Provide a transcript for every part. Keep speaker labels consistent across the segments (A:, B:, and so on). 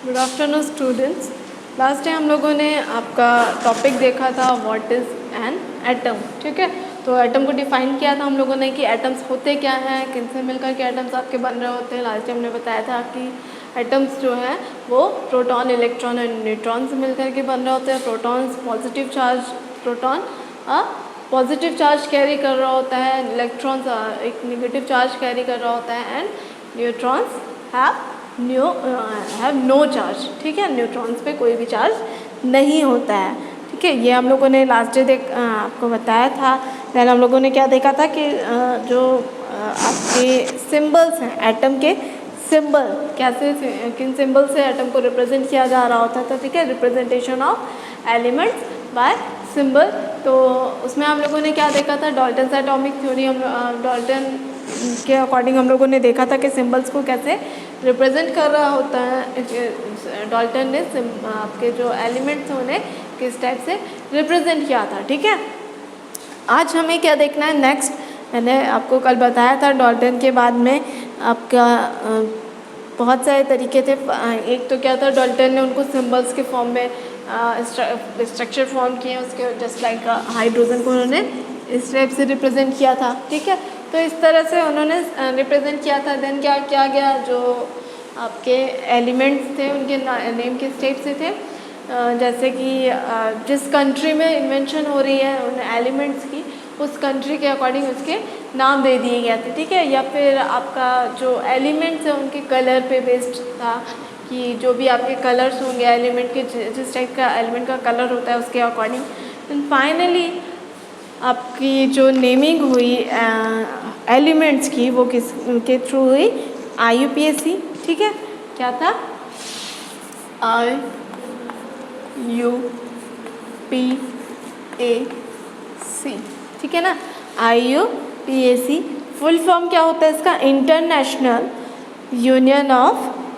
A: Good afternoon students. Last time हम लोगों ने आपका टॉपिक देखा था व्हाट इज़ एन एटम। ठीक है, तो एटम को डिफाइन किया था हम लोगों ने कि एटम्स होते क्या हैं, किन से मिलकर के एटम्स आपके बन रहे होते हैं। लास्ट टाइम हमने बताया था कि एटम्स जो है वो प्रोटॉन, इलेक्ट्रॉन और न्यूट्रॉन से मिलकर के बन रहे होते हैं। Protons positive charge, proton positive charge carry कर रहा होता है, इलेक्ट्रॉन्स एक नेगेटिव चार्ज कैरी कर रहा होता है and neutrons have no charge. ठीक है, न्यूट्रॉन्स पे कोई भी चार्ज नहीं होता है। ठीक है, ये हम लोगों ने लास्ट डे आपको बताया था। देन हम लोगों ने क्या देखा था कि जो आपके सिंबल्स हैं एटम के, सिंबल कैसे, किन सिंबल से एटम को रिप्रेजेंट किया जा रहा होता था। ठीक है, representation of elements bye symbol. तो उसमें हम लोगों ने क्या देखा था, डाल्टन एटॉमिक थ्योरी। डाल्टन के अकॉर्डिंग हम लोगों ने देखा था कि सिंबल्स को कैसे रिप्रेजेंट कर रहा होता है। डाल्टन ने आपके जो एलिमेंट्स हैं उन्हें किस टाइप से रिप्रेजेंट किया था। ठीक है, आज हमें क्या देखना है नेक्स्ट। मैंने आपको कल बताया था डाल्टन के बाद में आपका बहुत सारे तरीके थे। एक तो क्या था, डाल्टन ने उनको सिंबल्स के फॉर्म में स्ट्रक्चर फॉर्म किए, उसके जस्ट लाइक हाइड्रोजन को उन्होंने इस टाइप से रिप्रेजेंट किया था। ठीक है, तो इस तरह से उन्होंने रिप्रेजेंट किया था। देन क्या किया गया, जो आपके एलिमेंट्स थे उनके नेम किस टाइप से थे, जैसे कि जिस कंट्री में इन्वेंशन हो रही है उन एलिमेंट्स की, उस कंट्री के अकॉर्डिंग उसके नाम दे दिए गए थे। ठीक है, या फिर आपका जो एलिमेंट्स है उनके कलर पे बेस्ड था कि जो भी आपके कलर्स होंगे एलिमेंट के, जिस टाइप का एलिमेंट का कलर होता है उसके अकॉर्डिंग। एंड फाइनली आपकी जो नेमिंग हुई एलिमेंट्स की वो किस के थ्रू हुई, IUPAC। ठीक है, क्या था, IUPAC। ठीक है ना, IUPAC फुल फॉर्म क्या होता है इसका, international Union of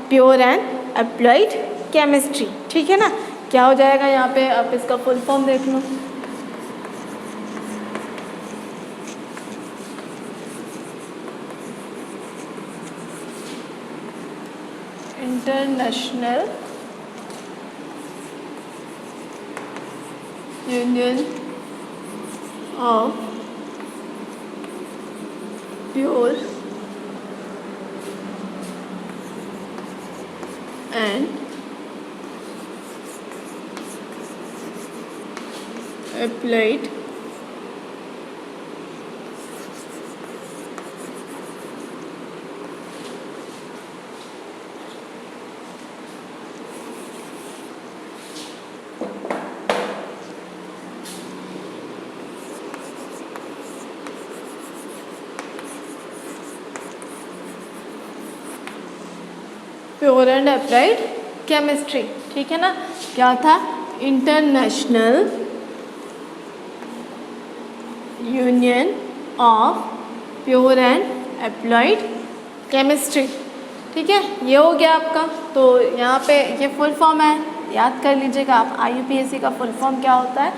A: Pure and Applied Chemistry. ठीक है ना, क्या हो जाएगा यहाँ पे, आप इसका फुल फॉर्म देख लो। International Union of Pure and Applied Pure and Applied Chemistry. ठीक है ना, क्या था, International Union of Pure and Applied Chemistry. ठीक है, ये हो गया आपका। तो यहाँ पे ये फुल फॉर्म है, याद कर लीजिएगा आप। IUPAC का फुल फॉर्म क्या होता है,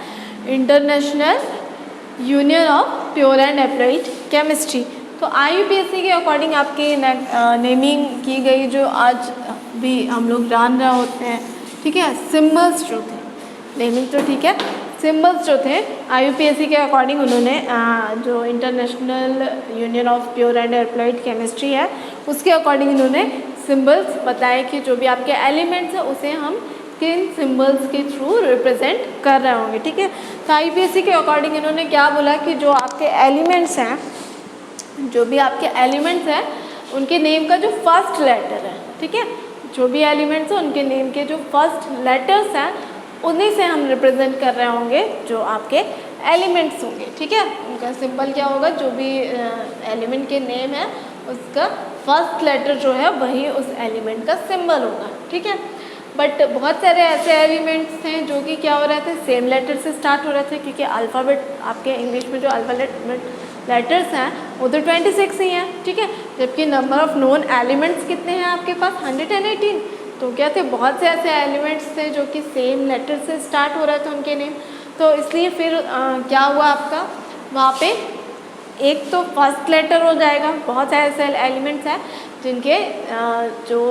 A: international Union of Pure and Applied chemistry. तो IUPAC के अकॉर्डिंग आपकी नेमिंग की गई, जो आज भी हम लोग जान रहे होते हैं। ठीक है, सिंबल्स जो थे, नेमिंग तो ठीक है, सिंबल्स जो थे IUPAC के अकॉर्डिंग उन्होंने जो international Union of Pure and Applied chemistry है उसके अकॉर्डिंग इन्होंने सिंबल्स बताए कि जो भी आपके एलिमेंट्स हैं उसे हम किन सिंबल्स के थ्रू रिप्रेजेंट कर रहे होंगे। ठीक है, तो IUPAC के अकॉर्डिंग इन्होंने क्या बोला कि जो आपके एलिमेंट्स हैं, जो भी आपके एलिमेंट्स हैं उनके नेम का जो फर्स्ट लेटर है, ठीक है, जो भी एलिमेंट्स हैं उनके नेम के जो फर्स्ट लेटर्स हैं उन्हीं से हम रिप्रेजेंट कर रहे होंगे जो आपके एलिमेंट्स होंगे। ठीक है, उनका सिंबल क्या होगा, जो भी एलिमेंट के नेम है उसका फर्स्ट लेटर जो है वही उस एलिमेंट का सिंबल होगा। ठीक है, बट बहुत सारे ऐसे एलिमेंट्स हैं जो कि क्या हो रहे थे, सेम लेटर से स्टार्ट हो रहे थे, क्योंकि अल्फ़ाबेट आपके इंग्लिश में जो अल्फ़ाबेट लेटर्स हैं वो तो 26 ही हैं। ठीक है, जबकि नंबर ऑफ़ नोन एलिमेंट्स कितने हैं आपके पास, 118। तो क्या थे, बहुत से ऐसे एलिमेंट्स थे जो कि सेम लेटर से स्टार्ट हो रहे थे उनके नेम। तो इसलिए फिर क्या हुआ आपका, वहाँ पे एक तो फर्स्ट लेटर हो जाएगा। बहुत सारे ऐसे एलिमेंट्स हैं जिनके जो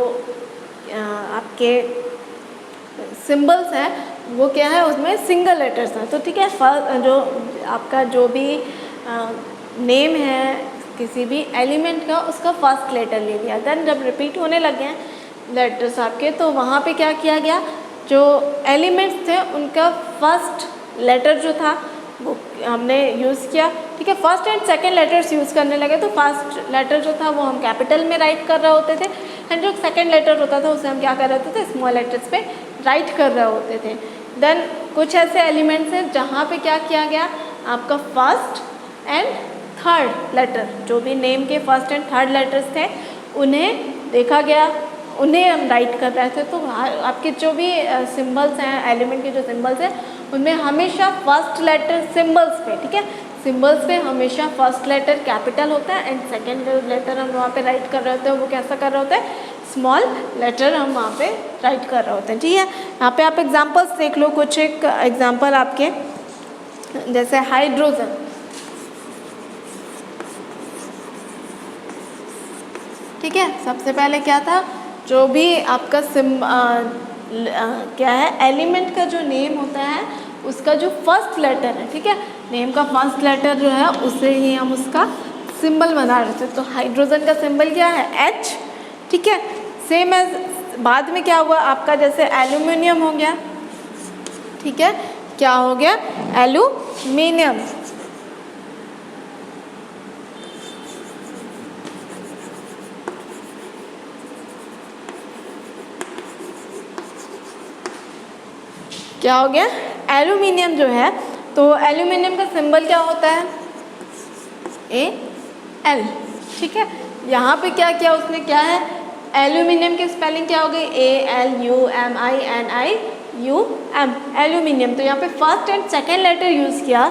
A: आपके सिंबल्स हैं वो क्या है, उसमें सिंगल लेटर्स हैं। तो ठीक है, जो आपका जो भी नेम है किसी भी एलिमेंट का, उसका फर्स्ट लेटर ले लिया। देन जब रिपीट होने लगे हैं लेटर्स आपके, तो वहाँ पे क्या किया गया, जो एलिमेंट्स थे उनका फर्स्ट लेटर जो था वो हमने यूज़ किया। ठीक है, first and second letters use करने लगे, तो फर्स्ट लेटर जो था वो हम कैपिटल में राइट कर रहे होते थे, एंड जो सेकंड लेटर होता था उसे हम क्या कर रहे होते थे, स्मॉल लेटर्स पे राइट कर रहे होते थे। देन कुछ ऐसे एलिमेंट्स हैं जहाँ पे क्या किया गया, आपका फर्स्ट एंड थर्ड लेटर, जो भी नेम के फर्स्ट एंड थर्ड लेटर्स थे उन्हें देखा गया, उन्हें हम राइट कर रहे थे। तो आपके जो भी सिंबल्स हैं, एलिमेंट के जो सिंबल्स हैं, उनमें हमेशा फर्स्ट लेटर सिंबल्स पे, ठीक है, सिंबल्स पे हमेशा फर्स्ट लेटर कैपिटल होता है, एंड सेकेंड लेटर हम वहाँ पे राइट कर रहे होते हैं वो कैसा कर रहे होते हैं, स्मॉल लेटर हम वहाँ पे राइट कर रहे होते हैं। ठीक है, यहाँ पे आप एग्जांपल्स देख लो, कुछ एक एग्जांपल आपके, जैसे हाइड्रोजन। ठीक है, सबसे पहले क्या था, जो भी आपका क्या है, एलिमेंट का जो नेम होता है उसका जो फर्स्ट लेटर है, ठीक है, नेम का फर्स्ट लेटर जो है उसे ही हम उसका सिंबल बना रहे थे। तो हाइड्रोजन का सिंबल क्या है, H। ठीक है, सेम एज बाद में क्या हुआ आपका, जैसे एल्यूमिनियम हो गया, ठीक है, क्या हो गया, एल्यूमिनियम। क्या हो गया, एल्यूमिनियम जो है, तो एल्यूमिनियम का सिंबल क्या होता है, Al। ठीक है, यहाँ पे क्या किया उसने, क्या है, एल्यूमिनियम की स्पेलिंग क्या हो गई, ALUMINIUM, एल्यूमिनियम। तो यहाँ पे first and second letter use किया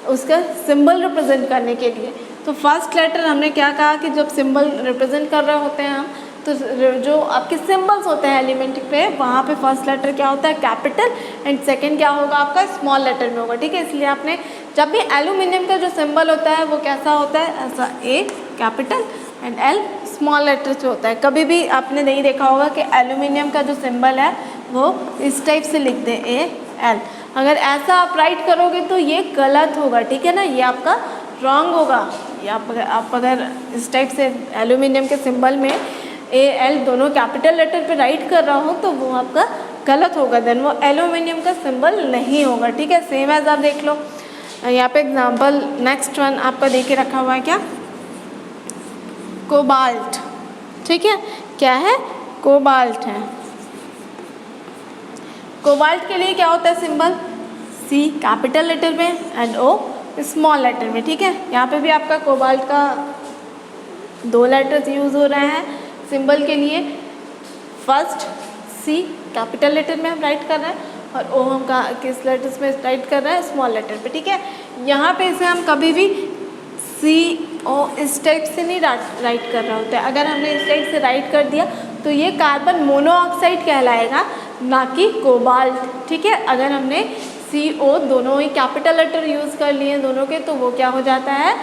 A: उसका सिंबल रिप्रेजेंट करने के लिए। तो फर्स्ट लेटर हमने क्या कहा कि जब सिंबल रिप्रेजेंट कर रहे होते हैं हम, तो जो आपके सिंबल्स होते हैं एलिमेंट पे, वहाँ पे फर्स्ट लेटर क्या होता है, कैपिटल, एंड सेकंड क्या होगा आपका, स्मॉल लेटर में होगा। ठीक है, इसलिए आपने जब भी एल्यूमिनियम का जो सिंबल होता है वो कैसा होता है, ऐसा A capital and L small letter से होता है। कभी भी आपने नहीं देखा होगा कि एल्यूमिनियम का जो सिंबल है वो इस टाइप से लिख दें AL। अगर ऐसा आप राइट करोगे तो ये गलत होगा, ठीक है ना, ये आपका रॉन्ग होगा। ये आप अगर इस टाइप से एल्यूमिनियम के सिंबल में AL दोनों कैपिटल लेटर पे राइट कर रहा हो तो वो आपका गलत होगा, देन वो एल्यूमिनियम का सिंबल नहीं होगा। ठीक है, सेम एज आप देख लो यहाँ पे एग्जांपल, नेक्स्ट वन आपका दे के रखा हुआ है, क्या, कोबाल्ट। ठीक है, क्या है, कोबाल्ट है। कोबाल्ट के लिए क्या होता है सिंबल, C कैपिटल लेटर में एंड O स्मॉल लेटर में। ठीक है, यहाँ पे भी आपका कोबाल्ट का 2 लेटर्स यूज़ हो रहे हैं सिंबल के लिए। फर्स्ट C कैपिटल लेटर में हम राइट कर रहे हैं और O हम किस लेटर्स में राइट कर रहे हैं, स्मॉल लेटर पे। ठीक है, यहाँ पे इसे हम कभी भी CO इस टाइप से नहीं राइट कर रहे होते। अगर हमने इस टाइप से राइट कर दिया तो ये कार्बन मोनोऑक्साइड कहलाएगा, ना कि कोबाल्ट। ठीक है, अगर हमने CO दोनों ही कैपिटल लेटर यूज़ कर लिए दोनों के, तो वो क्या हो जाता है,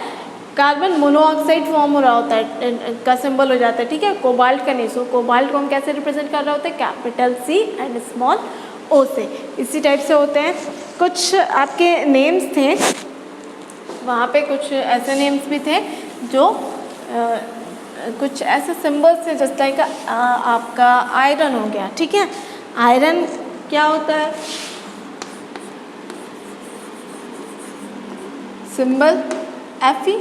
A: कार्बन मोनोऑक्साइड फॉर्म हो रहा होता है, का सिंबल हो जाता है। ठीक है, कोबाल्ट का नहीं। सो कोबाल्ट को हम कैसे रिप्रेजेंट कर रहे होते हैं, capital C and small O से। इसी टाइप से होते हैं। कुछ आपके नेम्स थे, वहाँ पे कुछ ऐसे नेम्स भी थे जो कुछ ऐसे सिंबल्स थे, जस्ट लाइक आपका आयरन हो गया। ठीक है, आयरन क्या होता है, सिंबल Fe।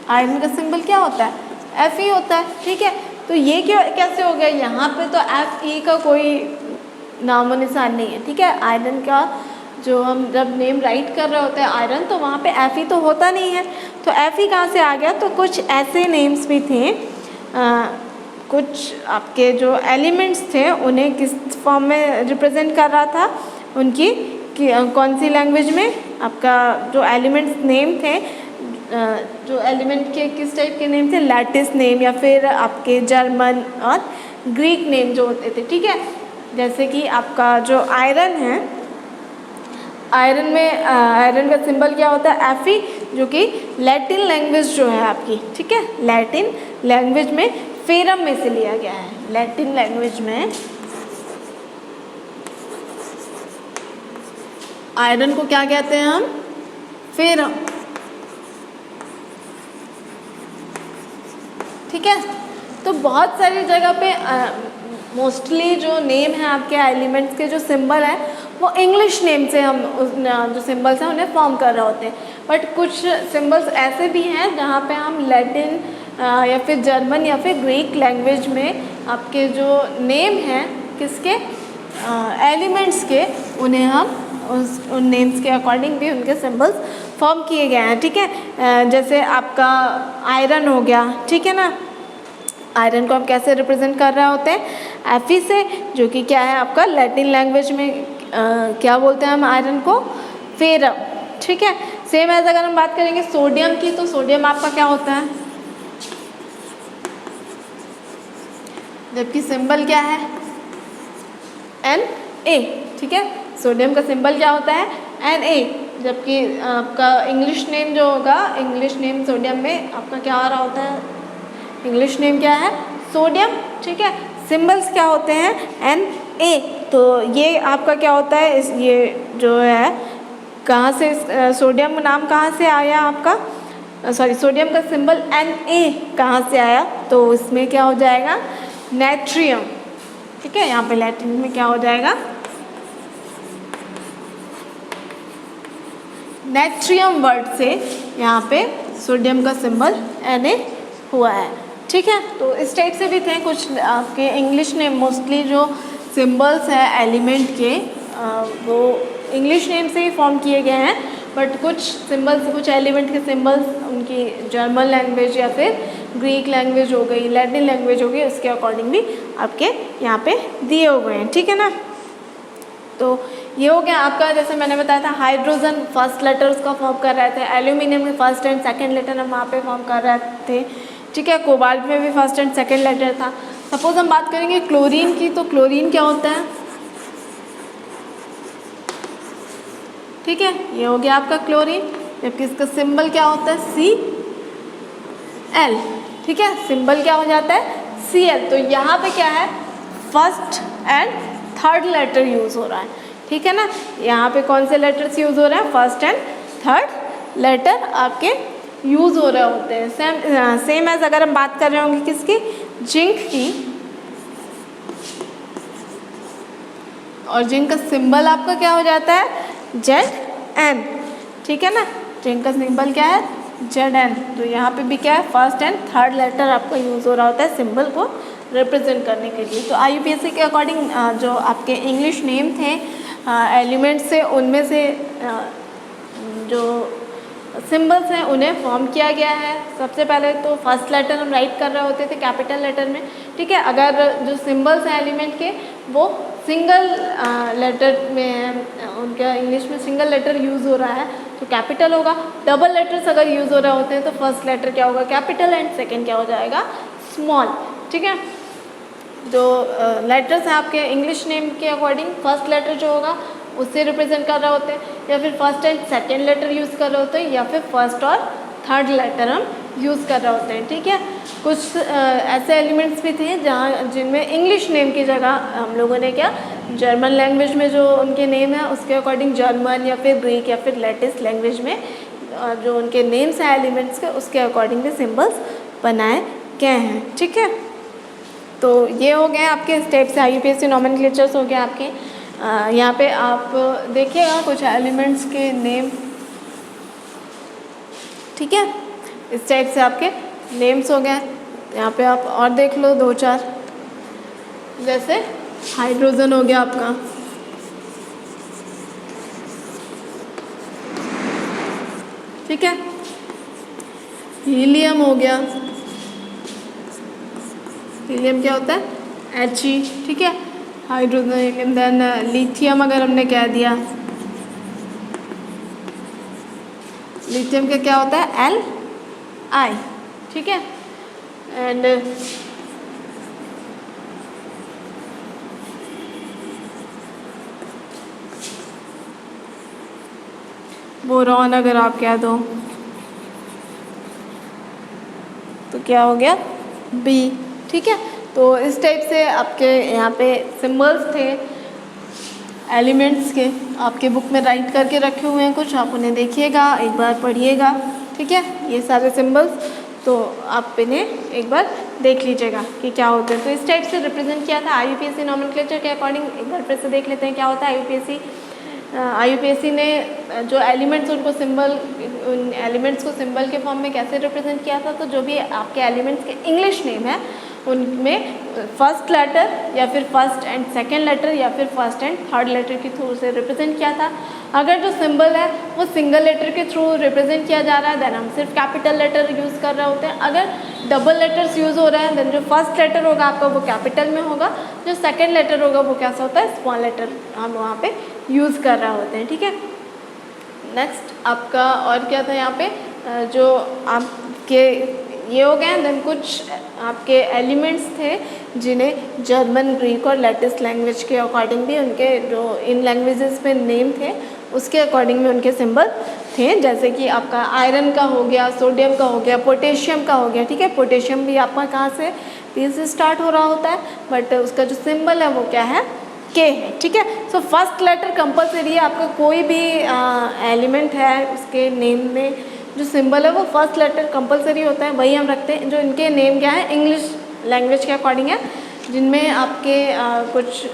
A: आयरन का सिंबल क्या होता है, Fe होता है। ठीक है, तो ये कैसे हो गया, यहाँ पे तो Fe का कोई नामो निशान नहीं है। ठीक है, आयरन का जो हम जब नेम राइट कर रहे होते हैं आयरन, तो वहाँ पे Fe तो होता नहीं है। तो Fe कहाँ से आ गया, तो कुछ ऐसे नेम्स भी थे, कुछ आपके जो एलिमेंट्स थे उन्हें किस फॉर्म में रिप्रेजेंट कर रहा था, उनकी कौन सी लैंग्वेज में, आपका जो एलिमेंट्स नेम थे, जो एलिमेंट के किस टाइप के नेम थे, लैटिस नेम या फिर आपके जर्मन और ग्रीक नेम जो होते थे। ठीक है, जैसे कि आपका जो आयरन है, आयरन में आयरन का सिंबल क्या होता है, Fe, जो कि लैटिन लैंग्वेज जो है आपकी। ठीक है, लैटिन लैंग्वेज में फेरम में से लिया गया है। लैटिन लैंग्वेज में आयरन को क्या कहते हैं हम? फेरम। ठीक है, तो बहुत सारी जगह पे मोस्टली जो नेम है आपके एलिमेंट्स के जो सिंबल है वो इंग्लिश नेम से हम जो सिंबल्स हैं उन्हें फॉर्म कर रहे होते हैं, बट कुछ सिंबल्स ऐसे भी हैं जहाँ पे हम लैटिन या फिर जर्मन या फिर ग्रीक लैंग्वेज में आपके जो नेम हैं किसके एलिमेंट्स के, उन्हें हम उन नेम्स के अकॉर्डिंग भी उनके सिंबल्स फॉर्म किए गए हैं। ठीक है, जैसे आपका आयरन हो गया, ठीक है ना, आयरन को हम कैसे रिप्रेजेंट कर रहे होते हैं? एफी से, जो कि क्या है आपका लैटिन लैंग्वेज में क्या बोलते हैं हम आयरन को? फेरम। ठीक है, सेम एज अगर हम बात करेंगे सोडियम की, तो सोडियम आपका क्या होता है? जबकि सिंबल क्या है? Na। ठीक है, सोडियम का सिंबल क्या होता है? Na। जबकि आपका इंग्लिश नेम जो होगा, इंग्लिश नेम सोडियम में आपका क्या आ रहा होता है? इंग्लिश नेम क्या है? सोडियम। ठीक है, सिंबल्स क्या होते हैं? Na। तो ये आपका क्या होता है? ये जो है कहाँ से सोडियम नाम कहाँ से आया आपका? सॉरी, सोडियम का सिंबल Na कहाँ से आया? तो इसमें क्या हो जाएगा? नेट्रियम। ठीक है, यहाँ पे लैटिन में क्या हो जाएगा? नेट्रियम वर्ड से यहाँ पे सोडियम का सिंबल Na हुआ है। ठीक है, तो इस टाइप से भी थे कुछ आपके इंग्लिश नेम। मोस्टली जो सिंबल्स हैं एलिमेंट के वो इंग्लिश नेम से ही फॉर्म किए गए हैं, बट कुछ सिंबल्स, कुछ एलिमेंट के सिंबल्स उनकी जर्मन लैंग्वेज या फिर ग्रीक लैंग्वेज हो गई, लैटिन लैंग्वेज हो गई, उसके अकॉर्डिंग भी आपके यहाँ पे दिए हुए हैं। ठीक है ना, तो ये हो गया आपका, जैसे मैंने बताया था हाइड्रोजन फर्स्ट लेटर उसका फॉर्म कर रहे थे, एल्यूमिनियम में फर्स्ट एंड सेकंड लेटर हम वहाँ पे फॉर्म कर रहे थे। ठीक है, कोबाल्ट में भी फर्स्ट एंड सेकंड लेटर था। सपोज हम बात करेंगे क्लोरीन की, तो क्लोरीन क्या होता है? ठीक है, ये हो गया आपका क्लोरीन, जबकि इसका सिंबल क्या होता है? Cl। ठीक है, सिंबल क्या हो जाता है? Cl। तो यहाँ पे क्या है? First and third letter use हो रहा है। ठीक है ना, यहाँ पे कौन से लेटर्स यूज़ हो रहे हैं? फर्स्ट एंड थर्ड लेटर आपके यूज़ हो रहे होते हैं। सेम एज अगर हम बात कर रहे होंगे किसकी? जिंक की, और जिंक का सिंबल आपका क्या हो जाता है? Zn। ठीक है ना, जिंक का सिंबल क्या है? Zn। तो यहाँ पे भी क्या है? फर्स्ट एंड थर्ड लेटर आपका यूज़ हो रहा होता है सिंबल को रिप्रेजेंट करने के लिए। तो IUPAC के अकॉर्डिंग जो आपके इंग्लिश नेम थे एलिमेंट्स से, उनमें से जो सिंबल्स हैं उन्हें फॉर्म किया गया है। सबसे पहले तो फर्स्ट लेटर हम राइट कर रहे होते थे कैपिटल लेटर में। ठीक है, अगर जो सिंबल्स हैं एलिमेंट के वो सिंगल लेटर में है, उनका इंग्लिश में सिंगल लेटर यूज़ हो रहा है तो कैपिटल होगा। डबल लेटर्स अगर यूज़ हो रहे होते हैं तो फर्स्ट लेटर क्या होगा? कैपिटल, एंड सेकेंड क्या हो जाएगा? स्मॉल। ठीक है, जो लेटर्स हैं आपके इंग्लिश नेम के अकॉर्डिंग फर्स्ट लेटर जो होगा उससे रिप्रेजेंट कर रहे होते हैं, या फिर first and second letter use कर रहे होते हैं, या फिर फर्स्ट और थर्ड लेटर हम यूज़ कर रहे होते हैं। ठीक है, कुछ ऐसे एलिमेंट्स भी थे जहाँ जिनमें इंग्लिश नेम की जगह हम लोगों ने क्या जर्मन लैंग्वेज में जो उनके नेम है उसके अकॉर्डिंग जर्मन या फिर ग्रीक या फिर लैटिस लैंग्वेज में जो उनके नेम्स हैं एलिमेंट्स के उसके अकॉर्डिंग भी सिम्बल्स बनाए गए हैं। ठीक है, तो ये हो गए आपके स्टेप से IUPAC नॉमेनक्लेचर्स हो गए आपके। यहाँ पे आप देखिएगा कुछ एलिमेंट्स के नेम। ठीक है, इस टाइप से आपके नेम्स हो गए। यहाँ पे आप और देख लो दो चार, जैसे हाइड्रोजन हो गया आपका, ठीक है, हीलियम हो गया, हीलियम क्या होता है? He। ठीक है, हाइड्रोजन हीलियम। देन लिथियम अगर हमने कह दिया, लिथियम का क्या होता है? Li। ठीक है, एंड बोरॉन अगर आप कह दो तो क्या हो गया? B। ठीक है। तो इस टाइप से आपके यहाँ पे सिंबल्स थे एलिमेंट्स के, आपके बुक में राइट करके रखे हुए हैं कुछ, आप उन्हें देखिएगा, एक बार पढ़िएगा, ठीक है। ये सारे सिंबल्स तो आप इन्हें एक बार देख लीजिएगा कि क्या होते हैं। तो इस टाइप से रिप्रेजेंट किया था IUPAC नॉमेनक्लेचर के अकॉर्डिंग। एक बार फिर से देख लेते हैं क्या होता है। IUPAC ने जो एलिमेंट्स उनको सिंबल, उन एलिमेंट्स को सिंबल के फॉर्म में कैसे रिप्रेजेंट किया था, तो जो भी आपके एलिमेंट्स के इंग्लिश नेम है उनमें फर्स्ट लेटर या फिर फर्स्ट एंड सेकंड लेटर या फिर फर्स्ट एंड थर्ड लेटर के थ्रू से रिप्रेजेंट किया था। अगर जो सिंबल है वो सिंगल लेटर के थ्रू रिप्रेजेंट किया जा रहा है देन हम सिर्फ कैपिटल लेटर यूज़ कर रहे होते हैं। अगर डबल लेटर्स यूज़ हो रहा है देन जो फर्स्ट लेटर होगा आपका वो कैपिटल में होगा, जो सेकेंड लेटर होगा वो कैसा होता है, स्मॉल लेटर हम वहाँ पे यूज़ कर रहे होते हैं, ठीक है। नेक्स्ट आपका और क्या था यहाँ पे, जो आपके ये हो गए। देन कुछ आपके एलिमेंट्स थे जिन्हें जर्मन, ग्रीक और लैटिस लैंग्वेज के अकॉर्डिंग भी उनके जो इन लैंग्वेजेस में नेम थे उसके अकॉर्डिंग में उनके सिंबल थे। जैसे कि आपका आयरन का हो गया, सोडियम का हो गया, पोटेशियम का हो गया, ठीक है। पोटेशियम भी आपका कहाँ से, पी से स्टार्ट हो रहा होता है, बट उसका जो सिंबल है वो क्या है, के है, ठीक है। सो फर्स्ट लेटर कंपलसरी है, आपका कोई भी एलिमेंट है उसके नेम में जो सिंबल है वो फर्स्ट लेटर कंपलसरी होता है, वही हम रखते हैं। जो इनके नेम क्या है, इंग्लिश लैंग्वेज के अकॉर्डिंग है, जिनमें आपके कुछ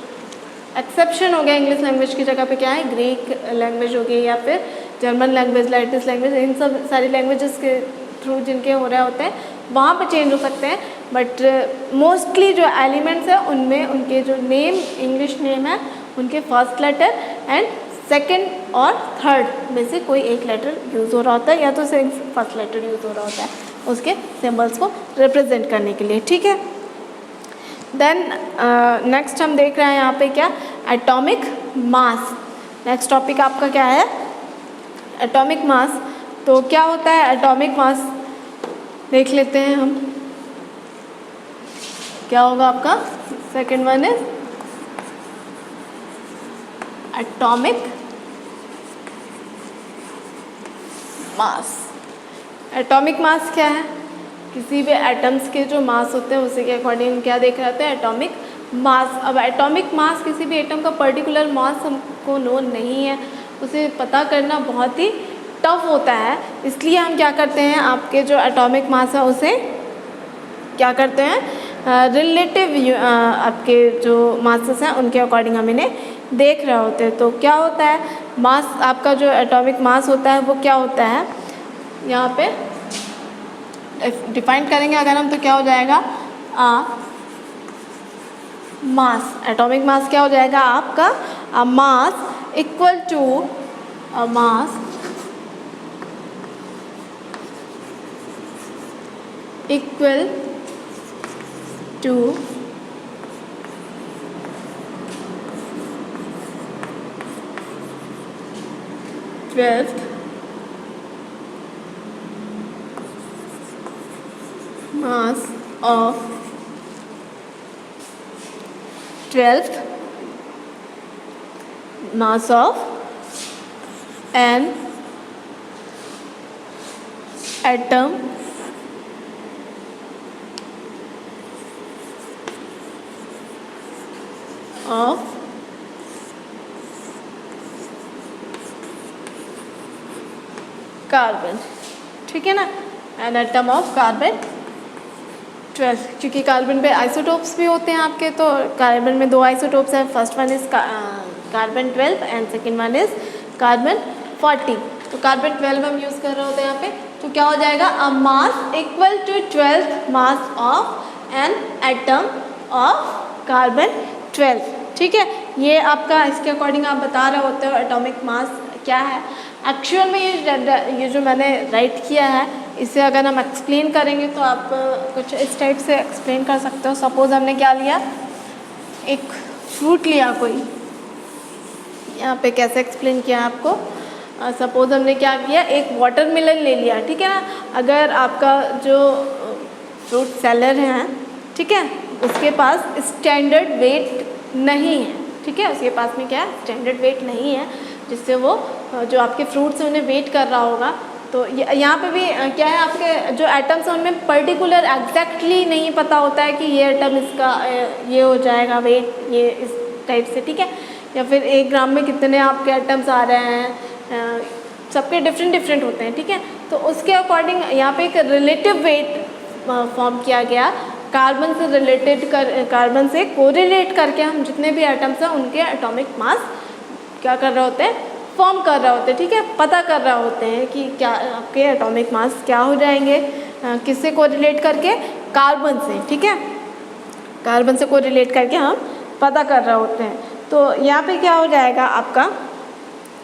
A: एक्सेप्शन हो गया। इंग्लिश लैंग्वेज की जगह पे क्या है, ग्रीक लैंग्वेज हो गई या फिर जर्मन लैंग्वेज, लैटिस लैंग्वेज, इन सब सारी लैंग्वेजेस के थ्रू जिनके हो रहे होते हैं वहाँ पे चेंज हो सकते हैं। बट मोस्टली जो एलिमेंट्स हैं उनमें उनके जो नेम, इंग्लिश नेम है, उनके फर्स्ट लेटर एंड सेकेंड और थर्ड में से कोई एक लेटर यूज़ हो रहा होता है, या तो सिर्फ फर्स्ट लेटर यूज़ हो रहा होता है उसके सिंबल्स को रिप्रेजेंट करने के लिए, ठीक है। देन नेक्स्ट हम देख रहे हैं यहाँ पे क्या, एटॉमिक मास। नेक्स्ट टॉपिक आपका क्या है, एटॉमिक मास। तो क्या होता है एटॉमिक मास, देख लेते हैं हम क्या होगा आपका। Second one is atomic mass. Atomic mass क्या है, किसी भी एटम्स के जो मास होते हैं उसी के अकॉर्डिंग क्या देख रहे होते हैं, एटॉमिक मास। अब एटॉमिक मास, किसी भी एटम का पर्टिकुलर मास हमको नोन नहीं है, उसे पता करना बहुत ही टफ होता है। इसलिए हम क्या करते हैं, आपके जो एटॉमिक मास है उसे क्या करते हैं, रिलेटिव आपके जो मासेस हैं उनके अकॉर्डिंग हम इन्हें देख रहे होते हैं। तो क्या होता है मास, आपका जो एटॉमिक मास होता है वो क्या होता है, यहाँ पे डिफाइन करेंगे अगर हम, तो क्या हो जाएगा, मास। एटॉमिक मास क्या हो जाएगा आपका, mass equal to mass equal to twelfth mass of 12th mass of an atom of carbon, ठीक है ना, एन एटम ऑफ कार्बन 12। क्योंकि कार्बन पे आइसोटोप्स भी होते हैं आपके, तो कार्बन में दो आइसोटोप्स हैं, first one is carbon 12 and second one is carbon 40। तो कार्बन 12 हम यूज़ कर रहे होते हैं यहाँ पे। तो क्या हो जाएगा, a mass equal to 12th mass of an atom of carbon 12, ठीक है। ये आपका इसके अकॉर्डिंग आप बता रहे होते हो एटॉमिक मास क्या है। एक्चुअल में ये जो मैंने राइट किया है इसे अगर हम एक्सप्लेन करेंगे तो आप कुछ इस टाइप से एक्सप्लेन कर सकते हो। सपोज़ हमने क्या लिया, एक फ्रूट लिया कोई, यहाँ पे कैसे एक्सप्लेन किया आपको। सपोज़ हमने क्या किया, एक वाटरमेलन ले लिया, ठीक है ना। अगर आपका जो फ्रूट सेलर है, ठीक है, उसके पास स्टैंडर्ड वेट नहीं है, ठीक है, उसके पास में क्या है, स्टैंडर्ड वेट नहीं है, जिससे वो जो आपके फ्रूट्स हैं उन्हें वेट कर रहा होगा, तो यहाँ पे भी क्या है, आपके जो एटम्स हैं उनमें पर्टिकुलर एग्जैक्टली नहीं पता होता है कि ये एटम इसका ये हो जाएगा वेट ये इस टाइप से, ठीक है। या फिर 1 ग्राम में कितने आपके एटम्स आ रहे हैं, सबके डिफरेंट होते हैं, ठीक है। तो उसके अकॉर्डिंग यहाँ पे एक रिलेटिव वेट फॉर्म किया गया, कार्बन से कार्बन से कोरिलेट करके हम जितने भी एटम्स हैं उनके एटॉमिक मास क्या कर रहे होते हैं, फॉर्म कर रहे होते हैं, ठीक है, पता कर रहे होते हैं कि क्या आपके एटॉमिक मास क्या हो जाएंगे, किससे कोरिलेट करके, कार्बन से, ठीक है, कार्बन से कोरिलेट करके हम पता कर रहे होते हैं। तो यहाँ पे क्या हो जाएगा आपका,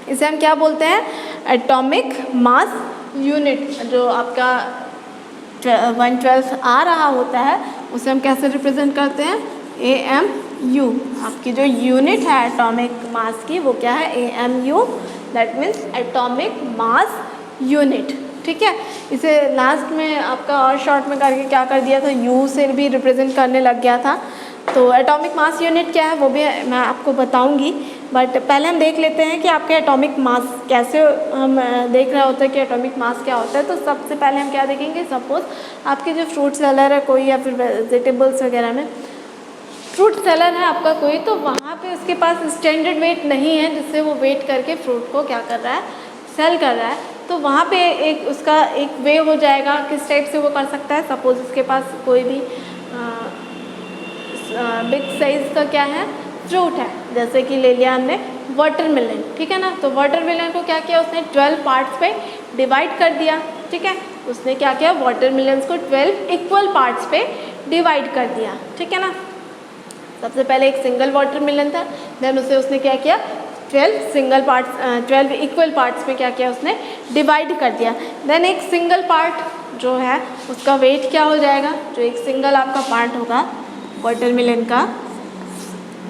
A: इसे हम क्या बोलते हैं, एटॉमिक मास यूनिट। जो आपका 1/12 आ रहा होता है उसे हम कैसे रिप्रेजेंट करते हैं, AMU। आपकी जो यूनिट है एटॉमिक मास की वो क्या है, AMU, that means atomic mass unit, ठीक है। इसे लास्ट में आपका और शॉर्ट में करके क्या कर दिया था, U से भी रिप्रेजेंट करने लग गया था। तो एटॉमिक मास यूनिट क्या है वो भी मैं आपको बताऊंगी, बट पहले हम देख लेते हैं कि आपके एटॉमिक मास कैसे, हम देख रहे होते हैं कि एटॉमिक मास क्या होता है। तो सबसे पहले हम क्या देखेंगे, सपोज आपके जो फ्रूट सेलर है कोई, या फिर वेजिटेबल्स वगैरह में फ्रूट सेलर है आपका कोई, तो वहाँ पे उसके पास स्टैंडर्ड वेट नहीं है जिससे वो वेट करके फ्रूट को क्या कर रहा है, सेल कर रहा है। तो वहाँ पे एक उसका एक वे हो जाएगा, किस टाइप से वो कर सकता है। सपोज उसके पास कोई भी बिग साइज़ का क्या है, फ्रूट है, जैसे कि ले लिया हमने वाटरमेलन, ठीक है ना। तो वाटरमेलन को क्या किया उसने, 12 पार्ट्स पे डिवाइड कर दिया, ठीक है। उसने क्या किया, वाटरमेलन को 12 इक्वल पार्ट्स पे डिवाइड कर दिया, ठीक है ना। सबसे पहले एक सिंगल वाटरमेलन था, देन उसे उसने क्या किया, 12 इक्वल पार्ट्स में क्या किया उसने, डिवाइड कर दिया। देन एक सिंगल पार्ट जो है उसका वेट क्या हो जाएगा, जो एक सिंगल आपका पार्ट होगा वाटरमेलन का,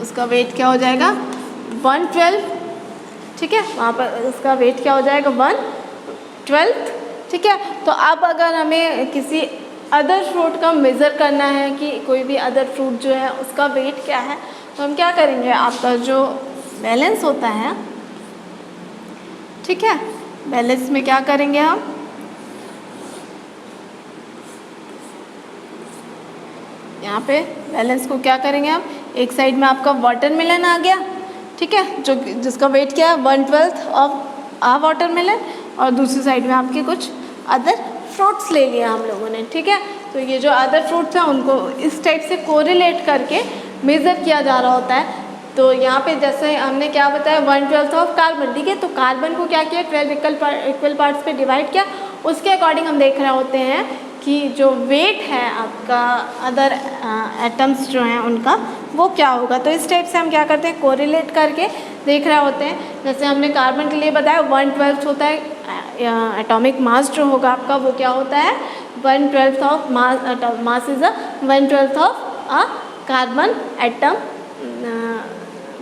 A: उसका वेट क्या हो जाएगा, 1/12, ठीक है। वहाँ पर उसका वेट क्या हो जाएगा, 1/12, ठीक है। तो अब अगर हमें किसी अदर फ्रूट का मेज़र करना है कि कोई भी अदर फ्रूट जो है उसका वेट क्या है, तो हम क्या करेंगे, आपका जो बैलेंस होता है, ठीक है, बैलेंस में क्या करेंगे हम, यहाँ पे बैलेंस को क्या करेंगे हम, एक साइड में आपका वाटरमेलन आ गया, ठीक है, जो जिसका वेट क्या है 1/12 ऑफ आ वाटरमेलन, और दूसरी साइड में आपके कुछ अदर फ्रूट्स ले लिया हम लोगों ने, ठीक है। तो ये जो अदर फ्रूट्स हैं उनको इस टाइप से कोरिलेट करके मेज़र किया जा रहा होता है। तो यहाँ पे जैसे हमने क्या बताया, 1/12 ऑफ कार्बन, ठीक है। तो कार्बन को क्या किया, 12 इक्वल पार्ट्स पे डिवाइड किया, उसके अकॉर्डिंग हम देख रहे होते हैं कि जो वेट है आपका अदर एटम्स जो हैं उनका वो क्या होगा। तो इस टाइप से हम क्या करते हैं, कोरिलेट करके देख रहे होते हैं। जैसे हमने कार्बन के लिए बताया 1/12 होता है, एटॉमिक मास जो होगा आपका वो क्या होता है, 1/12 of mass is 1/12 of a carbon atom,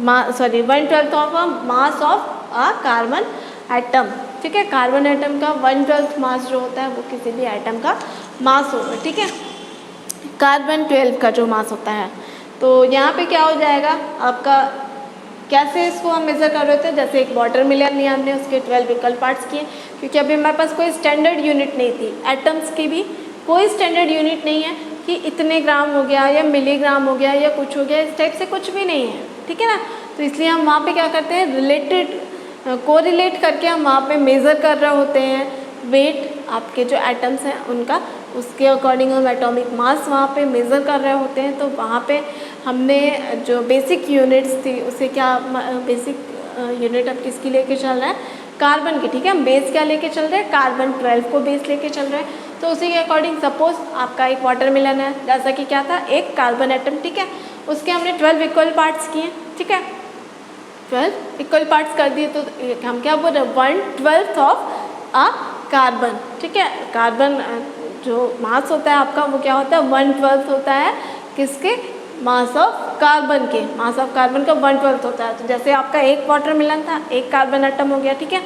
A: 1/12 of a mass of a carbon atom, ठीक है। कार्बन एटम का 1/12 मास जो होता है वो किसी भी एटम का मास होगा, ठीक है, कार्बन 12 का जो मास होता है। तो यहाँ पे क्या हो जाएगा आपका, कैसे इसको हम मेज़र कर रहे थे, जैसे एक वाटरमेलन लिया हमने, उसके 12 इक्वल पार्ट्स किए, क्योंकि अभी हमारे पास कोई स्टैंडर्ड यूनिट नहीं थी, एटम्स की भी कोई स्टैंडर्ड यूनिट नहीं है कि इतने ग्राम हो गया या मिलीग्राम हो गया या कुछ हो गया, इस टाइप से कुछ भी नहीं है, ठीक है ना। तो इसलिए हम वहाँ पे क्या करते हैं, कोरिलेट करके हम वहाँ पे मेज़र कर रहे होते हैं वेट आपके जो एटम्स हैं उनका, उसके अकॉर्डिंग हम एटॉमिक मास वहाँ पे मेज़र कर रहे होते हैं। तो वहाँ पे हमने जो बेसिक यूनिट्स थी उसे क्या, बेसिक यूनिट अब किसकी लेके चल रहा है, कार्बन की, ठीक है। हम बेस क्या लेके चल रहे हैं, कार्बन 12 को बेस लेके चल रहे हैं। तो उसी के अकॉर्डिंग सपोज आपका एक वाटरमेलन है, जैसा कि क्या था, एक कार्बन एटम, ठीक है, उसके हमने 12 इक्वल पार्ट्स किए, ठीक है, 12 इक्वल पार्ट्स कर दिए। तो हम क्या बोल रहे हैं, 1/12 ऑफ अ कार्बन, ठीक है। कार्बन जो मास होता है आपका वो क्या होता है, 1/12 होता है किसके, मास ऑफ कार्बन के, मास ऑफ कार्बन का 1/12 होता है। तो जैसे आपका एक वाटरमेलन था, एक कार्बन एटम हो गया, ठीक है।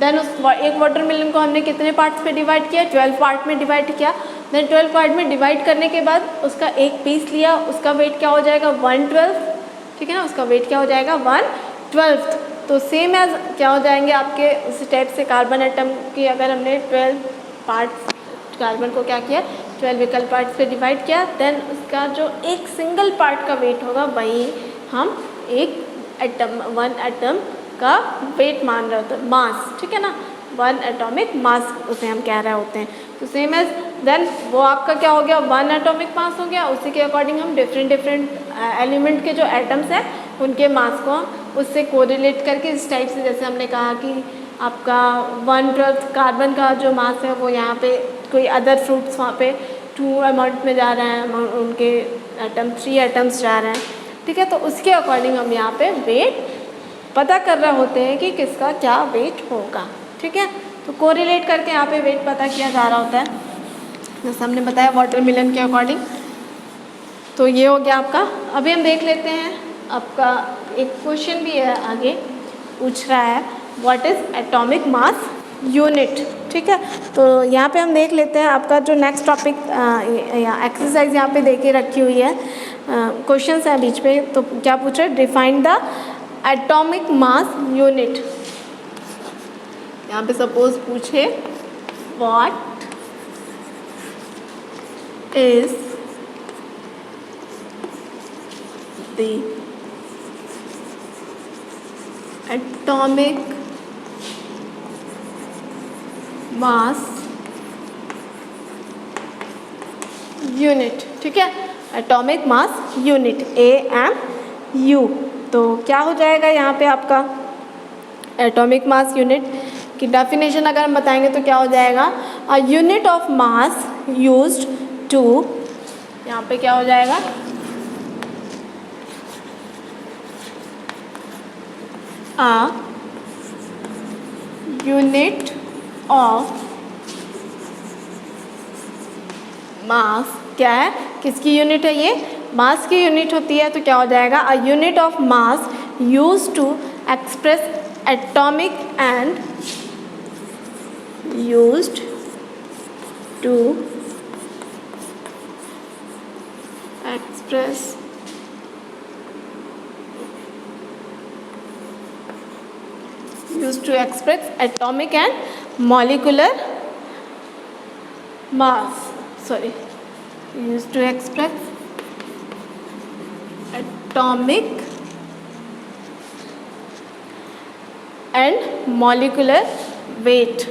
A: देन उस एक वाटरमेलन को हमने कितने पार्ट्स पे डिवाइड किया, 12 पार्ट में डिवाइड किया। देन 12 पार्ट में डिवाइड करने के बाद उसका एक पीस लिया, उसका वेट क्या हो जाएगा, 1/12, ठीक है ना, उसका वेट क्या हो जाएगा, 1/12। तो सेम एज क्या हो जाएंगे आपके उसी टाइप से कार्बन एटम की अगर हमने 12 पार्ट्स कार्बन को क्या किया 12 इक्वल पार्ट्स पे डिवाइड किया, देन उसका जो एक सिंगल पार्ट का वेट होगा वही हम एक एटम 1 एटम का वेट मान रहे होते हैं, मास, ठीक है ना, 1 एटॉमिक मास उसे हम कह रहे होते हैं। तो सेम एज देन वो आपका क्या हो गया 1 एटॉमिक मास हो गया, उसी के अकॉर्डिंग हम डिफरेंट एलिमेंट के जो एटम्स हैं उनके मास को उससे कोरिलेट करके इस टाइप से, जैसे हमने कहा कि आपका 1/12 कार्बन का जो मास है वो यहाँ पे कोई अदर फ्रूट्स वहाँ पे 2 अमाउंट में जा रहे हैं, उनके एटम 3 एटम्स जा रहे हैं, ठीक है। तो उसके अकॉर्डिंग हम यहाँ पे वेट पता कर रहे होते हैं कि किसका क्या वेट होगा, ठीक है। तो कोरिलेट करके यहाँ पे वेट पता किया जा रहा होता है, जैसे हमने बताया वाटरमेलन के अकॉर्डिंग। तो ये हो गया आपका। अभी हम देख लेते हैं आपका एक क्वेश्चन भी है आगे पूछ रहा है what is atomic mass unit, ठीक है। तो यहाँ पे हम देख लेते हैं आपका जो नेक्स्ट टॉपिक एक्सरसाइज यहाँ पे दे के रखी हुई है, क्वेश्चंस हैं बीच में। तो क्या पूछ रहा है, define the atomic mass unit. यहाँ पे सपोज पूछे what is the atomic mass unit, ठीक है, एटॉमिक मास यूनिट AMU। तो क्या हो जाएगा यहाँ पे आपका एटॉमिक मास यूनिट की डेफिनेशन अगर हम बताएंगे तो क्या हो जाएगा, a unit of mass used to, यहाँ पे क्या हो जाएगा, अ यूनिट ऑफ मास, क्या है, किसकी यूनिट है, ये मास की यूनिट होती है। तो क्या हो जाएगा, a unit of mass used to express atomic and used to express atomic and molecular mass, used to express atomic and molecular weight।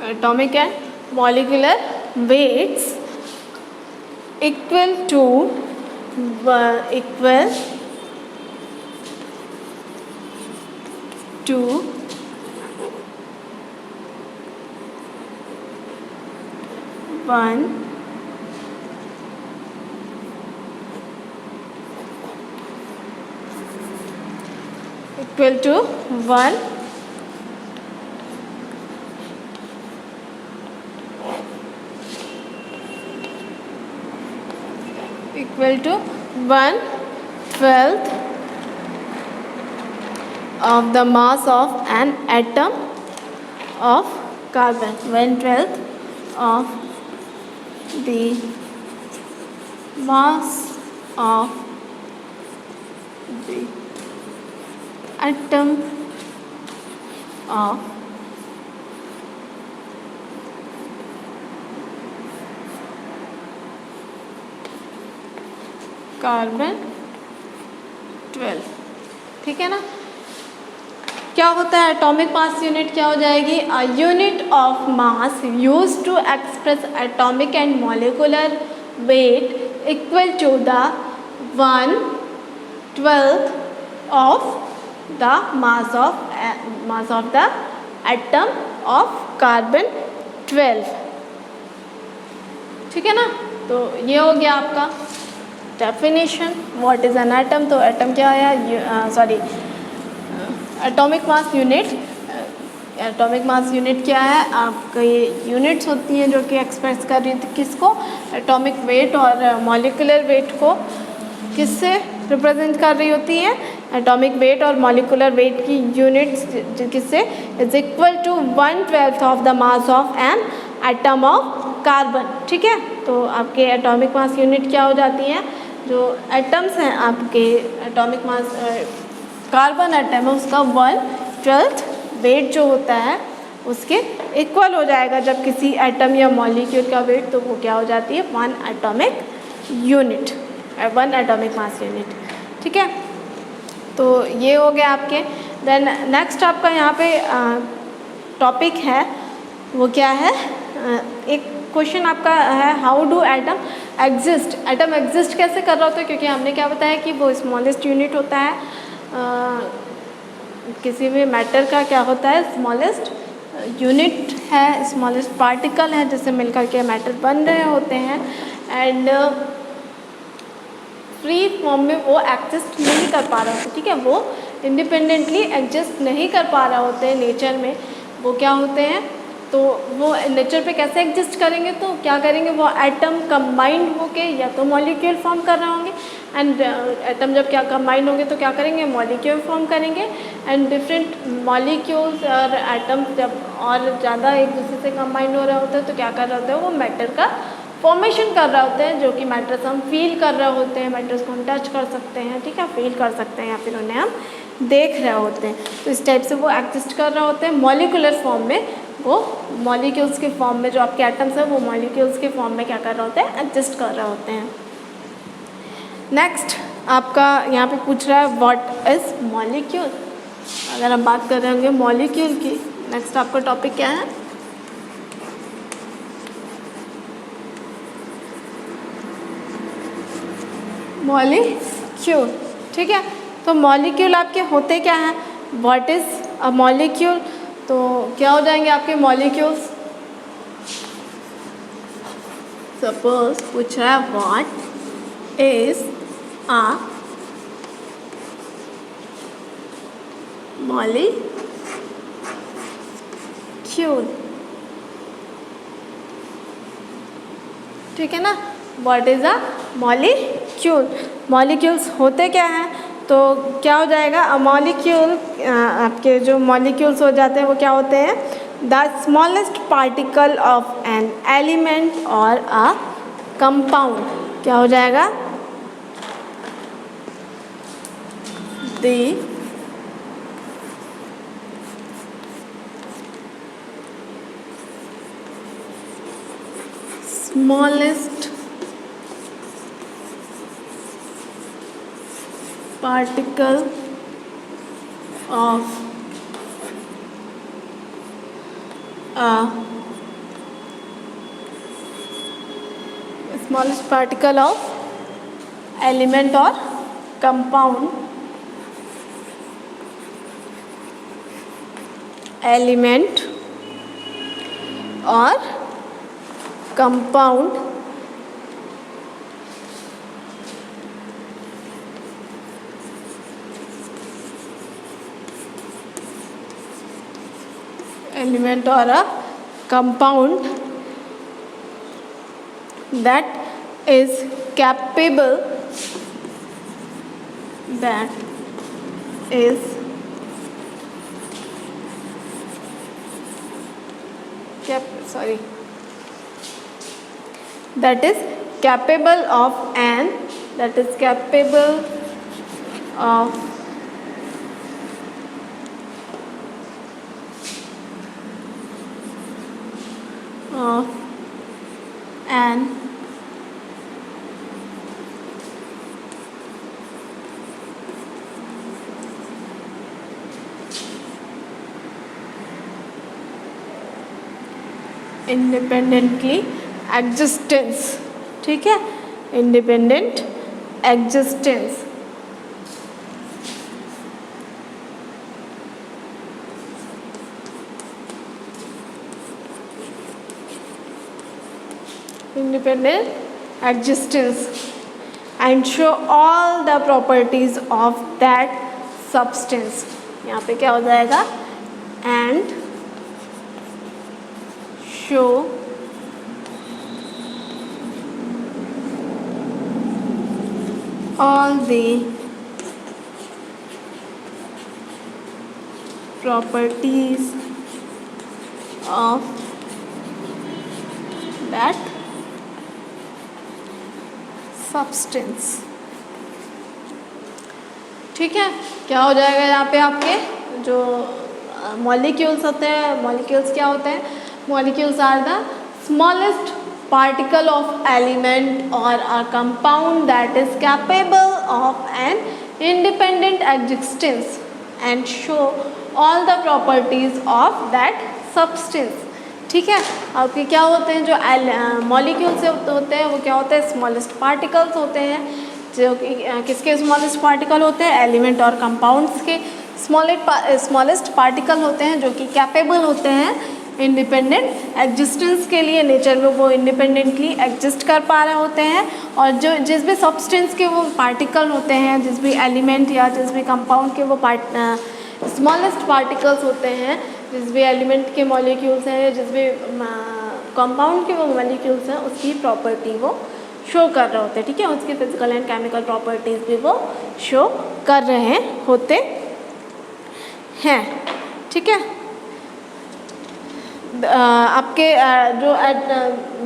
A: Atomic and molecular weights equal to 1 equal to 1 equal to 1/12 of the mass of an atom of carbon, 1/12 of the mass of the atom of carbon 12, ठीक है ना। क्या होता है atomic mass unit, क्या हो जाएगी, a unit of mass used to express atomic and molecular weight equal to the 1/12 of the mass of the atom of carbon 12, ठीक है ना। तो ये हो गया आपका definition what is an atom. तो एटम क्या है, atomic mass unit atomic mass unit क्या है आपका, ये यूनिट्स होती हैं जो कि एक्सप्रेस कर रही थी किसको, एटॉमिक वेट और मॉलिक्यूलर वेट को किससे रिप्रेजेंट कर रही होती है, एटॉमिक वेट और मॉलिक्यूलर वेट की यूनिट्स किससे, is equal to 1/12 of the mass of an atom of carbon. ठीक है, तो आपके एटॉमिक मास यूनिट क्या हो जाती हैं, जो एटम्स हैं आपके एटॉमिक मास कार्बन एटम है उसका 1/12 वेट जो होता है उसके इक्वल हो जाएगा जब किसी एटम या मॉलिक्यूल का वेट, तो वो क्या हो जाती है 1 atomic unit, 1 atomic mass unit. ठीक है, तो ये हो गया आपके। देन नेक्स्ट आपका यहाँ पे टॉपिक है वो क्या है, एक क्वेश्चन आपका है how do atom exist, atom exist कैसे कर रहा होता है, क्योंकि हमने क्या बताया कि वो स्मॉलेस्ट यूनिट होता है, किसी भी मैटर का क्या होता है स्मॉलेस्ट यूनिट है, स्मॉलेस्ट पार्टिकल है जिससे मिलकर के मैटर बन रहे होते हैं, एंड फ्री फॉर्म में वो एग्जिस्ट नहीं कर पा रहा होता। ठीक है, वो इंडिपेंडेंटली एग्जिस्ट नहीं कर पा रहे होते हैं नेचर में, वो क्या होते हैं, तो वो नेचर पे कैसे एग्जिस्ट करेंगे, तो क्या करेंगे वो एटम कंबाइंड होके या तो मॉलिक्यूल फॉर्म कर रहे होंगे, एंड एटम जब क्या कंबाइंड होंगे तो क्या करेंगे मॉलिक्यूल फॉर्म करेंगे, एंड डिफरेंट मॉलिक्यूल्स और एटम जब और ज़्यादा एक दूसरे से कंबाइंड हो रहे होते हैं तो क्या कर रहे होते हैं वो मैटर का फॉर्मेशन कर रहे होते हैं, जो कि मैटर्स हम फील कर रहे होते हैं, मैटर्स को हम टच कर सकते हैं, ठीक है, फील कर सकते हैं या फिर उन्हें हम देख रहे होते हैं। तो इस टाइप से वो एग्जिस्ट कर रहे होते हैं मॉलिक्यूलर फॉर्म में, वो मॉलिक्यूल्स के फॉर्म में, जो आपके एटम्स हैं वो मॉलिक्यूल्स के फॉर्म में क्या कर रहे होते हैं एग्जिस्ट कर रहे होते हैं। नेक्स्ट आपका यहाँ पे पूछ रहा है व्हाट इज़ मॉलिक्यूल। अगर हम बात कर रहे होंगे मॉलिक्यूल की, नेक्स्ट आपका टॉपिक क्या है, मॉलिक्यूल। ठीक है, तो मॉलिक्यूल आपके होते क्या हैं, व्हाट इज़ अ मॉलिक्यूल, तो क्या हो जाएंगे आपके मॉलिक्यूल्स, सपोज पूछ रहा है व्हाट इज अ मॉलिक्यूल। ठीक है ना, what is a molecule, molecules होते क्या हैं, तो क्या हो जाएगा अ मॉलिक्यूल, आपके जो मॉलिक्यूल्स हो जाते हैं वो क्या होते हैं, the smallest particle of an element और अ कंपाउंड। क्या हो जाएगा, the smallest particle of a smallest particle of element or compound, element or compound element or a compound that is capable that is capable of an independently existence। ठीक है, independent existence। independent existence and show all the properties of that substance। यहाँ पे क्या हो जाएगा and show all the properties of that substance। ठीक है, क्या हो जाएगा यहाँ पे आपके जो मॉलिक्यूल्स होते हैं, मॉलिक्यूल्स क्या होते हैं, molecules are the smallest particle of element or a compound that is capable of an independent existence and show all the properties of that substance। ठीक है, आपके क्या होते हैं जो मॉलिक्यूल्स होते हैं वो क्या होते हैं, स्मॉलेस्ट पार्टिकल्स होते हैं, जो कि किसके स्मॉलेस्ट पार्टिकल होते हैं, एलिमेंट और कंपाउंड्स के स्मॉलेस्ट पार्टिकल होते हैं जो कि कैपेबल होते हैं इंडिपेंडेंट एग्जिस्टेंस के लिए, नेचर में वो इंडिपेंडेंटली एग्जिस्ट कर पा रहे होते हैं। और जो जिस भी सब्सटेंस के वो पार्टिकल होते हैं, जिस भी एलिमेंट या जिस भी कंपाउंड के वो स्मॉलेस्ट पार्टिकल्स होते हैं, जिस भी एलिमेंट के मॉलिक्यूल्स हैं, जिस भी कंपाउंड के वो मॉलिक्यूल्स हैं, उसकी प्रॉपर्टी वो शो कर रहे होते हैं। ठीक है, उसकी फिजिकल एंड केमिकल प्रॉपर्टीज़ भी वो शो कर रहे होते हैं। ठीक है, आपके जो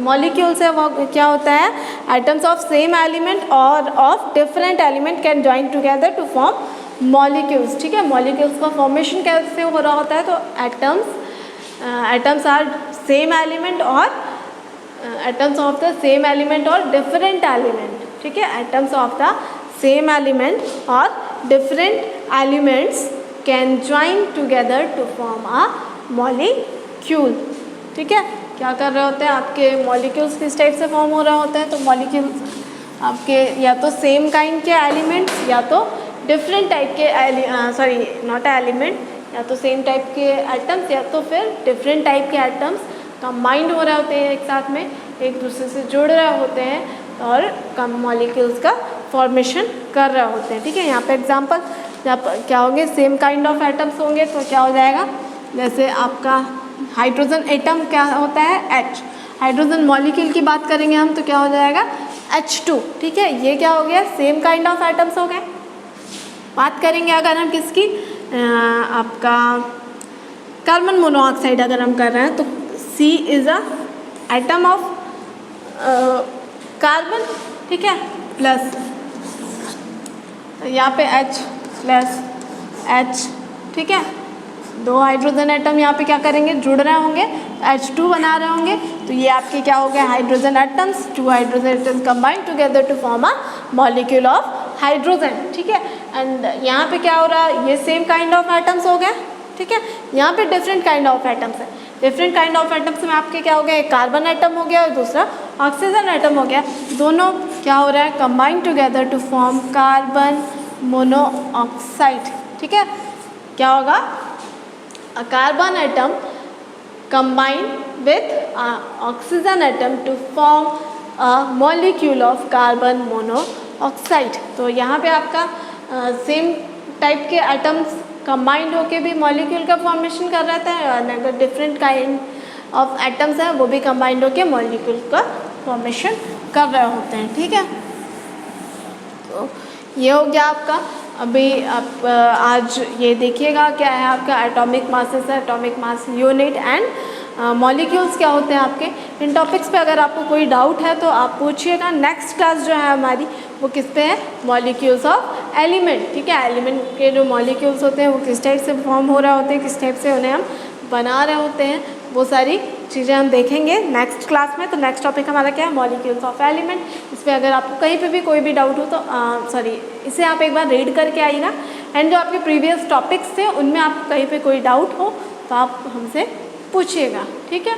A: मॉलिक्यूल्स है वो क्या होता है, एटम्स ऑफ सेम एलिमेंट और of different element can join together to form molecules. ठीक है, मॉलिक्यूल्स का फॉर्मेशन कैसे हो रहा होता है, तो एटम्स आर सेम एलिमेंट और atoms of the same element और डिफरेंट एलिमेंट। ठीक है, atoms of the same element और different elements can join together to form a molecule. ठीक है, क्या कर रहे होते हैं, आपके मॉलिक्यूल्स किस टाइप से फॉर्म हो रहे होते हैं, तो मॉलिक्यूल्स आपके या तो सेम काइंड के एलिमेंट्स या तो डिफरेंट टाइप के नॉट एलिमेंट, या तो सेम टाइप के एटम्स या तो फिर डिफरेंट टाइप के एटम्स कंबाइंड हो रहे होते हैं, एक साथ में एक दूसरे से जुड़ रहे होते हैं और मॉलिक्यूल्स का फॉर्मेशन कर रहे होते हैं। ठीक है, यहाँ पे एग्जांपल जब क्या होंगे, सेम काइंड ऑफ एटम्स होंगे तो क्या हो जाएगा, जैसे आपका हाइड्रोजन एटम क्या होता है, H। हाइड्रोजन मॉलिक्यूल की बात करेंगे हम तो क्या हो जाएगा, H2। ठीक है, ये क्या हो गया, सेम काइंड ऑफ एटम्स हो गए। बात करेंगे अगर हम किसकी, आपका कार्बन मोनोऑक्साइड अगर हम कर रहे हैं तो C is a atom of carbon. ठीक है, प्लस यहाँ पे H प्लस H। ठीक है, दो हाइड्रोजन एटम यहाँ पे क्या करेंगे, जुड़ रहे होंगे, H2 बना रहे होंगे, तो ये आपके क्या हो गए, hydrogen atoms, two hydrogen atoms combine together to form a molecule of hydrogen. ठीक है, एंड यहाँ पे क्या हो रहा है, ये सेम काइंड ऑफ एटम्स हो गए। ठीक है, यहाँ पे डिफरेंट काइंड ऑफ एटम्स है, डिफरेंट काइंड ऑफ एटम्स में आपके क्या हो गया, एक कार्बन एटम हो गया और दूसरा ऑक्सीजन एटम हो गया, दोनों क्या हो रहा है, combine together to form carbon monoxide. ठीक है, क्या होगा, a carbon atom combined with oxygen atom to form a molecule of carbon monoxide। तो यहाँ पे आपका सेम टाइप के एटम्स कंबाइंड होके भी मॉलिक्यूल का फॉर्मेशन कर रहा था, अगर डिफरेंट काइंड ऑफ एटम्स हैं वो भी कंबाइंड होके मॉलिक्यूल का फॉर्मेशन कर रहे होते हैं। ठीक है, तो ये हो गया आपका। अभी आप आज ये देखिएगा क्या है आपका एटॉमिक मासेस है, atomic mass unit and molecules क्या होते हैं आपके। इन टॉपिक्स पे अगर आपको कोई डाउट है तो आप पूछिएगा। नेक्स्ट क्लास जो है हमारी वो किस पे है, मॉलिक्यूल्स ऑफ एलिमेंट। ठीक है, एलिमेंट के जो मॉलिक्यूल्स होते हैं वो किस टाइप से फॉर्म हो रहे होते हैं, किस टाइप से उन्हें हम बना रहे होते हैं, वो सारी चीज़ें हम देखेंगे नेक्स्ट क्लास में। तो नेक्स्ट टॉपिक हमारा क्या है, मॉलिक्यूल्स ऑफ एलिमेंट। इस पर अगर आपको कहीं पे भी कोई भी डाउट हो तो इसे आप एक बार रीड करके आइएगा। एंड जो आपके प्रीवियस टॉपिक्स थे उनमें आपको कहीं पे कोई डाउट हो तो आप हमसे पूछिएगा। ठीक है,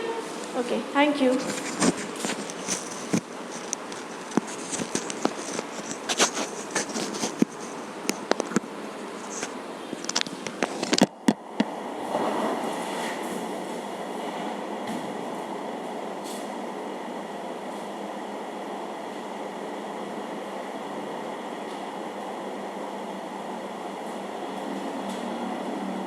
A: ओके, थैंक यू।